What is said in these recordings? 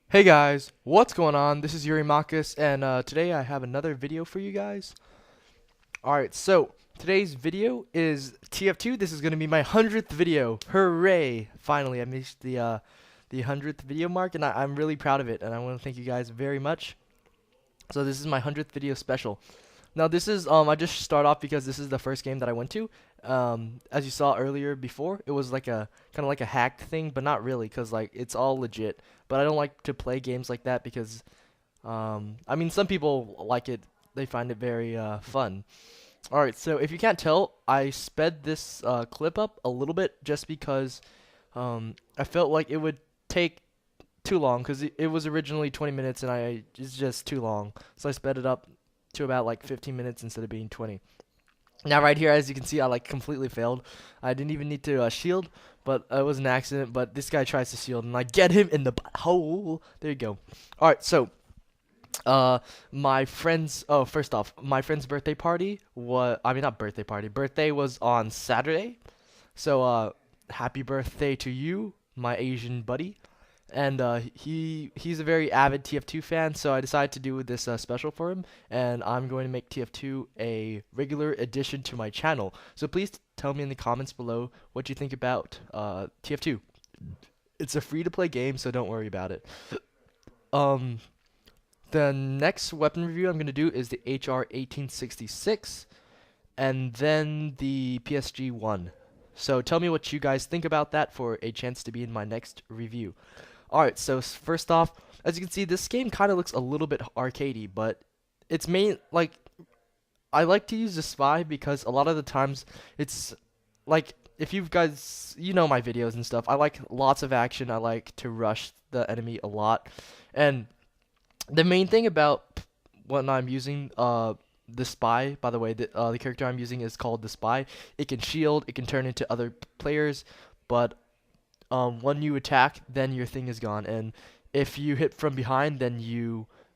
Hey guys, what's going on? This is Eurymachus, and today I have another video for you guys. Alright, so today's video is TF2. This is going to be my 100th video. Hooray! Finally, I missed the 100th video mark, and I'm really proud of it, and I want to thank you guys very much. So this is my 100th video special. Now this is I just start off because this is the first game that I went to. As you saw earlier before, it was like a kind of like a hacked thing, but not really, cause like it's all legit. But I don't like to play games like that because I mean some people like it. They find it very fun. All right, so if you can't tell, I sped this clip up a little bit just because I felt like it would take too long because it was originally 20 minutes and it's just too long. So I sped it up to about like 15 minutes instead of being 20. Now right here, as you can see, I like completely failed. I didn't even need to shield, but it was an accident. But this guy tries to shield, and I get him in the hole. There you go. All right, so my friend's first off, my friend's birthday party was not birthday party. Birthday was on Saturday. So happy birthday to you, my Asian buddy. And he's a very avid TF2 fan, so I decided to do this special for him, and I'm going to make TF2 a regular addition to my channel. So please tell me in the comments below what you think about TF2. It's a free-to-play game, so don't worry about it. Um, the next weapon review I'm going to do is the HR 1866, and then the PSG 1. So tell me what you guys think about that for a chance to be in my next review. Alright, so first off, as you can see, this game kind of looks a little bit arcadey, but it's like, I like to use the spy because a lot of the times it's, like, if you guys, you know my videos and stuff, I like lots of action, I like to rush the enemy a lot, and the main thing about when I'm using, the spy, by the way, the character I'm using is called the spy. It can shield, it can turn into other players, but when you attack, then your thing is gone, and if you hit from behind, then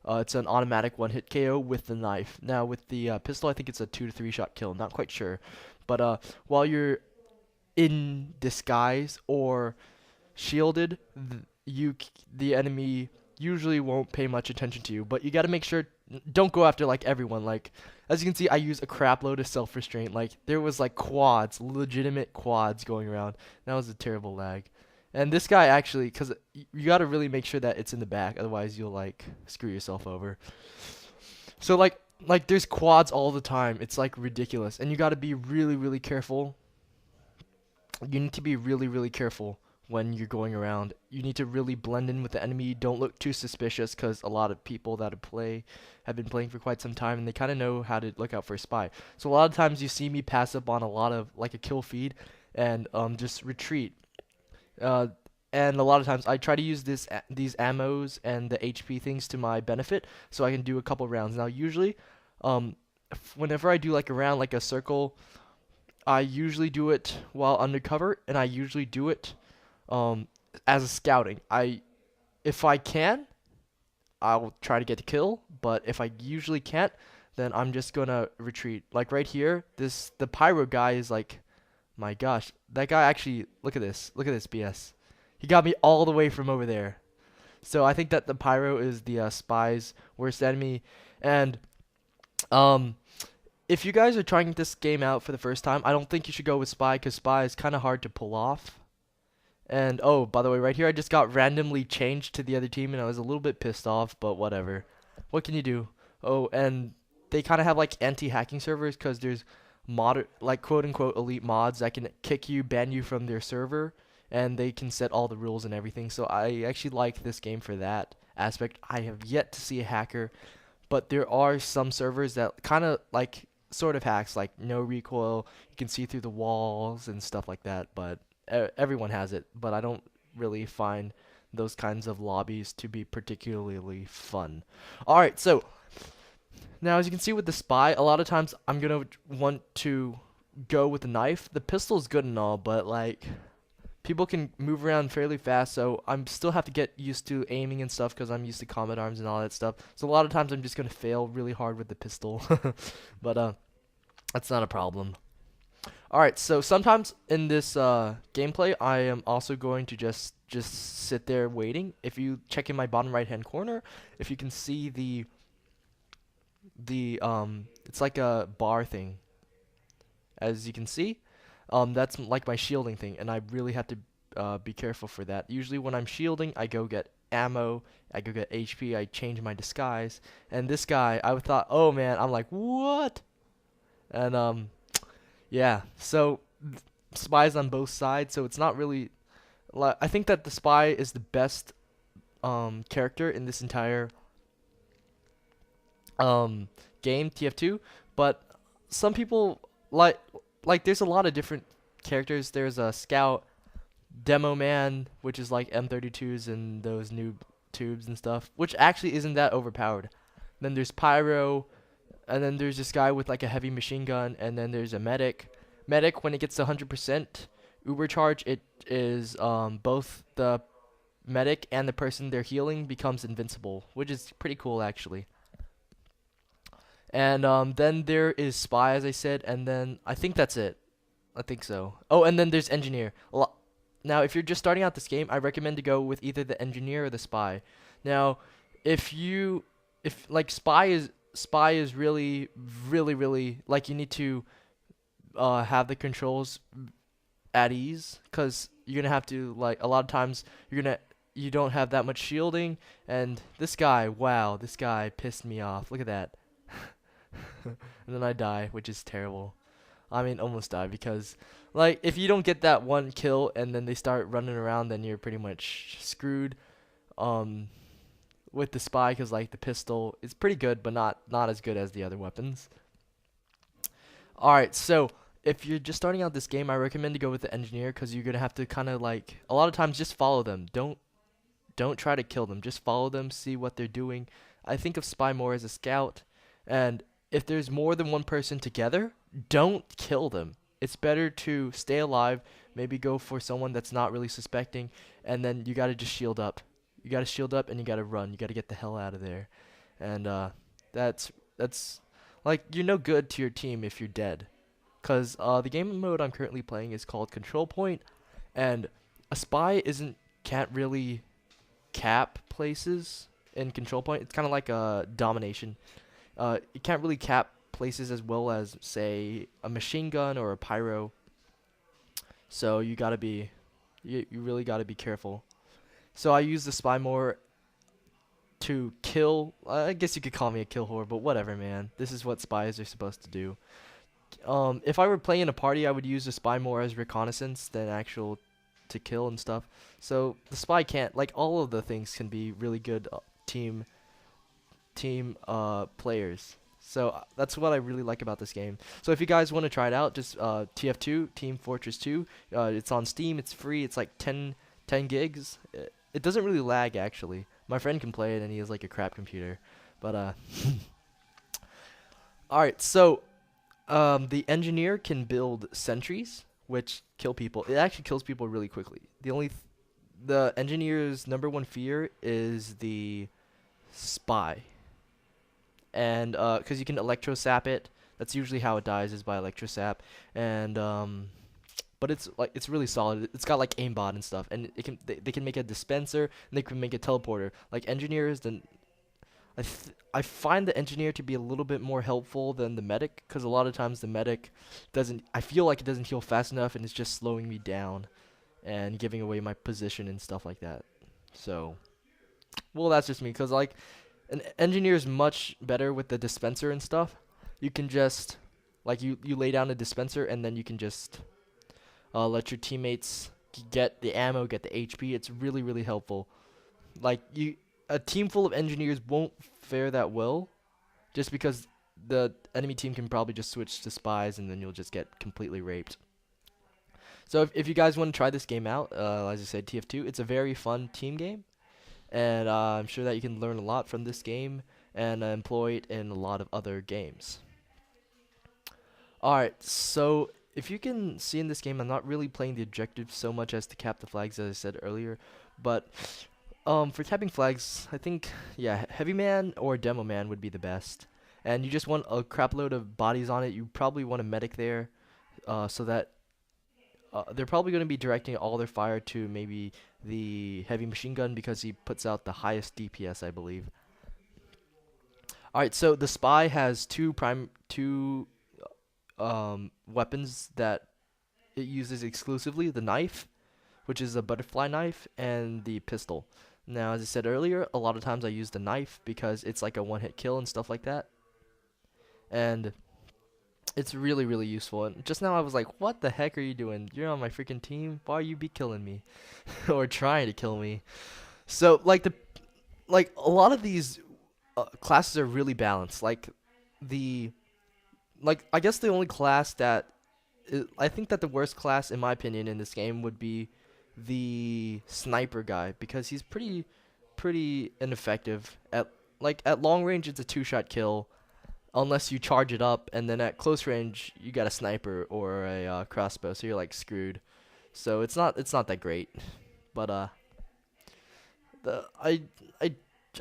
it's an automatic one-hit KO with the knife. Now with the pistol, I think it's a 2 to 3 shot kill. Not quite sure, but while you're in disguise or shielded, the enemy usually won't pay much attention to you. But you got to make sure don't go after like everyone. Like as you can see, I use a crap load of self-restraint. Like there was like quads, legitimate quads going around. That was a terrible lag. And this guy actually, because you got to really make sure that it's in the back, otherwise you'll like screw yourself over. So like there's quads all the time. It's like ridiculous, and you got to be really really careful. You need to be really really careful when you're going around. You need to really blend in with the enemy. Don't look too suspicious because a lot of people that have been playing for quite some time, and they kind of know how to look out for a spy. So a lot of times you see me pass up on a lot of like a kill feed and just retreat. Uh, and a lot of times I try to use these ammos and the HP things to my benefit, so I can do a couple rounds. Now usually, whenever I do like a round, like a circle, I usually do it while undercover, and I usually do it as a scouting. If I can, I'll try to get the kill, but if I usually can't, then I'm just gonna retreat. Like right here, the pyro guy is like, my gosh, that guy actually, look at this BS. He got me all the way from over there. So I think that the pyro is the spy's worst enemy, and if you guys are trying this game out for the first time, I don't think you should go with spy because spy is kind of hard to pull off. And oh, by the way, right here I just got randomly changed to the other team, and I was a little bit pissed off, but whatever. What can you do? Oh, and they kind of have like anti-hacking servers because there's like quote unquote elite mods that can kick you, ban you from their server, and they can set all the rules and everything. So I actually like this game for that aspect. I have yet to see a hacker, but there are some servers that kind of like sort of hacks, like no recoil, you can see through the walls and stuff like that, but everyone has it, but I don't really find those kinds of lobbies to be particularly fun. Alright, so now as you can see with the spy, a lot of times I'm gonna want to go with the knife. The pistol is good and all, but like people can move around fairly fast, so I'm still have to get used to aiming and stuff because I'm used to combat arms and all that stuff. So a lot of times I'm just gonna fail really hard with the pistol, but that's not a problem. Alright, so sometimes in this gameplay, I am also going to just just sit there waiting. If you check in my bottom right hand corner, if you can see the it's like a bar thing, as you can see. That's like my shielding thing, and I really have to be careful for that. Usually when I'm shielding, I go get ammo, I go get HP, I change my disguise. And this guy, I thought, oh man, I'm like, what? And yeah, so spies on both sides, so it's not really. I think that the spy is the best character in this entire game, TF2. But some people like there's a lot of different characters. There's a scout, demo man, which is like M32s and those noob tubes and stuff, which actually isn't that overpowered. Then there's pyro, and then there's this guy with like a heavy machine gun, and then there's a medic. Medic, when it gets to 100% uber charge, it is both the medic and the person they're healing becomes invincible, which is pretty cool actually. And then there is spy, as I said, and then I think that's it. I think so. Oh, and then there's engineer. Now, if you're just starting out this game, I recommend to go with either the engineer or the spy. Now, if like spy is really like you need to have the controls at ease, because you're gonna have to, like, a lot of times you don't have that much shielding. And this guy, wow, this guy pissed me off. Look at that. And then I die, which is terrible. I mean, almost die, because like if you don't get that one kill and then they start running around, then you're pretty much screwed with the spy, because like the pistol is pretty good, but not as good as the other weapons. Alright, so if you're just starting out this game, I recommend to go with the engineer, because you're gonna have to kind of, like, a lot of times just follow them. Don't try to kill them, just follow them, see what they're doing. I think of spy more as a scout, and if there's more than one person together, don't kill them. It's better to stay alive, maybe go for someone that's not really suspecting, and then you gotta just shield up. You gotta shield up and you gotta run. You gotta get the hell out of there. And that's like, you're no good to your team if you're dead. Cause the game mode I'm currently playing is called Control Point, and a spy can't really cap places in Control Point. It's kind of like a domination. It can't really cap places as well as, say, a machine gun or a pyro. So you really gotta be careful. So I use the spy more to kill. I guess you could call me a kill whore, but whatever, man. This is what spies are supposed to do. If I were playing a party, I would use the spy more as reconnaissance than actual to kill and stuff. So the spy can't, like, all of the things can be really good team players. So that's what I really like about this game. So if you guys want to try it out, just TF2, Team Fortress 2. It's on Steam. It's free. It's like 10 gigs. It doesn't really lag, actually. My friend can play it, and he has like a crap computer. But alright, so the engineer can build sentries, which kill people. It actually kills people really quickly. The engineer's #1 fear is the spy. And because you can electrosap it. That's usually how it dies, is by electrosap. And but it's really solid. It's got like aimbot and stuff, and they can make a dispenser, and they can make a teleporter. Like engineers, then I find the engineer to be a little bit more helpful than the medic, because a lot of times the medic doesn't. I feel like it doesn't heal fast enough, and it's just slowing me down and giving away my position and stuff like that. So, well, that's just me, because like, an engineer is much better with the dispenser and stuff. You can just, like, you lay down a dispenser, and then you can just let your teammates get the ammo, get the HP. It's really helpful. Like, a team full of engineers won't fare that well, just because the enemy team can probably just switch to spies, and then you'll just get completely raped. So if you guys want to try this game out, as I said, TF2, it's a very fun team game. And I'm sure that you can learn a lot from this game and employ it in a lot of other games. Alright, so if you can see in this game, I'm not really playing the objective so much as to cap the flags, as I said earlier. But for capping flags, I think, yeah, Heavy Man or Demo Man would be the best. And you just want a crap load of bodies on it. You probably want a medic there, so that they're probably going to be directing all their fire to maybe the heavy machine gun because he puts out the highest DPS, I believe. All right, so the spy has two weapons that it uses exclusively: the knife, which is a butterfly knife, and the pistol. Now, as I said earlier, a lot of times I use the knife because it's like a one-hit kill and stuff like that, and it's really, really useful. And just now I was like, what the heck are you doing? You're on my freaking team. Why are you be killing me? Or trying to kill me? So, like a lot of these classes are really balanced. The, I guess the only class that, I think that the worst class, in my opinion, in this game would be the sniper guy, because he's pretty ineffective. At long range, it's a two-shot kill, unless you charge it up, and then at close range you got a sniper or a crossbow, so you're like screwed. So it's not that great. But the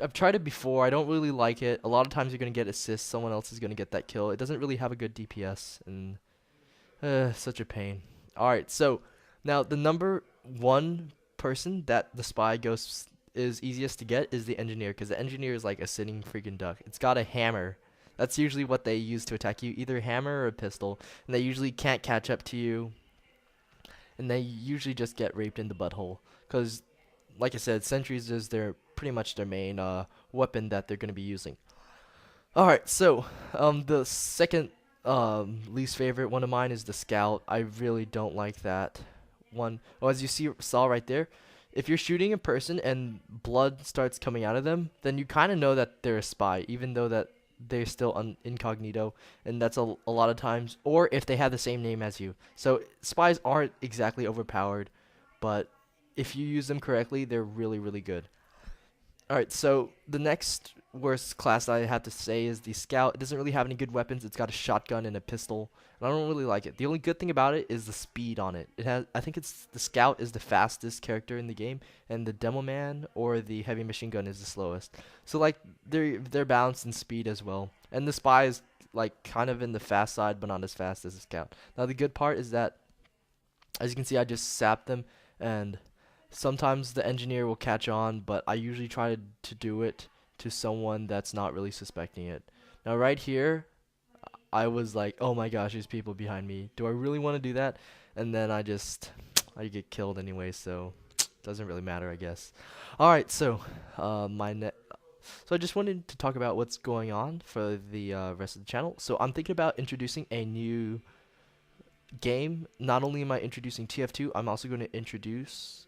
I've tried it before. I don't really like it. A lot of times you're gonna get assists. Someone else is gonna get that kill. It doesn't really have a good DPS, and such a pain. All right, so now the number one person that the spy goes is easiest to get is the engineer, because the engineer is like a sitting freaking duck. It's got a hammer. That's usually what they use to attack you, either a hammer or a pistol, and they usually can't catch up to you, and they usually just get raped in the butthole, because, like I said, sentries is pretty much their main weapon that they're going to be using. Alright, so the second least favorite one of mine is the scout. I really don't like that one. Well, as you saw right there, if you're shooting a person and blood starts coming out of them, then you kind of know that they're a spy, even though that they're still incognito, and that's a lot of times, or if they have the same name as you. So spies aren't exactly overpowered, but if you use them correctly, they're really, really good. Alright, so the next worst class I have to say is the scout. It doesn't really have any good weapons. It's got a shotgun and a pistol, and I don't really like it. The only good thing about it is the speed on it. I think the scout is the fastest character in the game, and the demo man or the heavy machine gun is the slowest. So like they're balanced in speed as well. And the spy is like kind of in the fast side, but not as fast as the scout. Now the good part is that, as you can see, I just sapped them, and sometimes the engineer will catch on, but I usually try to do it to someone that's not really suspecting it. Now right here, I was like, oh my gosh, there's people behind me. Do I really want to do that? And then I get killed anyway, so it doesn't really matter, I guess. Alright, so so I just wanted to talk about what's going on for the rest of the channel. So I'm thinking about introducing a new game. Not only am I introducing TF2, I'm also going to introduce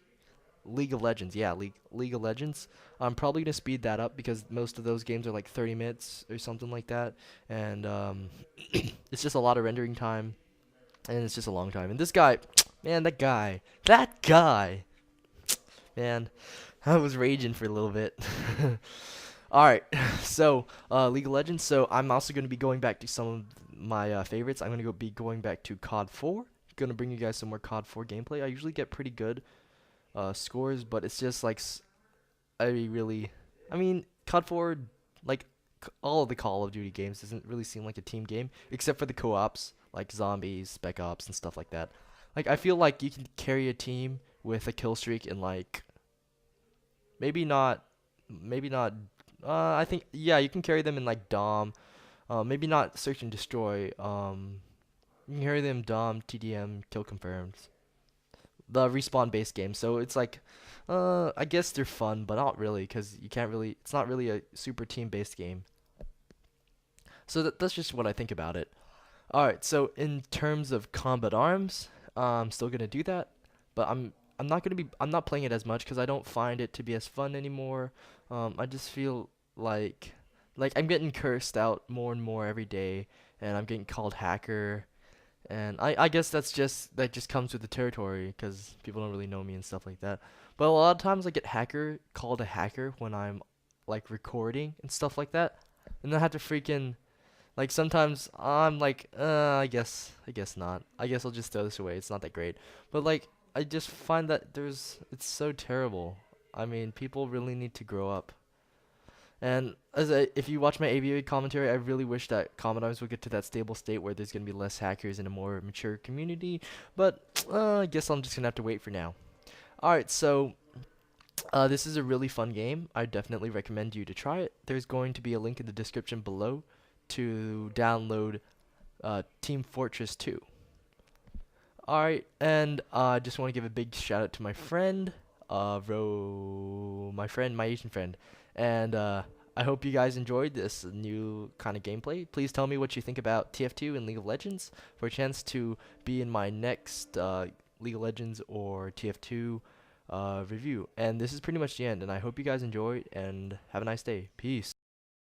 League of Legends. Yeah, League of Legends. I'm probably going to speed that up because most of those games are like 30 minutes or something like that. And it's just a lot of rendering time. And it's just a long time. And this guy, man, that guy. Man, I was raging for a little bit. Alright, so League of Legends. So I'm also going to be going back to some of my favorites. I'm going to be going back to COD 4. Going to bring you guys some more COD 4 gameplay. I usually get pretty good scores, but it's just like I mean, COD 4, like all of the Call of Duty games, doesn't really seem like a team game, except for the co-ops, like Zombies, Spec Ops, and stuff like that. Like, I feel like you can carry a team with a kill streak in, like, maybe not, I think, yeah, you can carry them in, like, Dom, maybe not Search and Destroy, you can carry them Dom, TDM, Kill Confirmed, the respawn-based game. So it's like, I guess they're fun, but not really, because it's not really a super team-based game. So that's just what I think about it. Alright, so in terms of combat arms, I'm still gonna do that, but I'm not playing it as much because I don't find it to be as fun anymore. I just feel like I'm getting cursed out more and more every day, and I'm getting called hacker. And I guess that just comes with the territory, because people don't really know me and stuff like that. But a lot of times I get called a hacker when I'm like recording and stuff like that, and I have to freaking, like, sometimes I'm like, I guess not. I guess I'll just throw this away. It's not that great. But like, I just find that it's so terrible. I mean, people really need to grow up. And if you watch my AVA commentary, I really wish that Commodores would get to that stable state where there's gonna be less hackers and a more mature community. But I guess I'm just gonna have to wait for now. Alright, so this is a really fun game. I definitely recommend you to try it. There's going to be a link in the description below to download Team Fortress 2. Alright, and I just want to give a big shout out to my friend, my Asian friend, and I hope you guys enjoyed this new kind of gameplay. Please tell me what you think about TF2 and League of Legends for a chance to be in my next League of Legends or TF2 review. And this is pretty much the end, and I hope you guys enjoyed and have a nice day. Peace.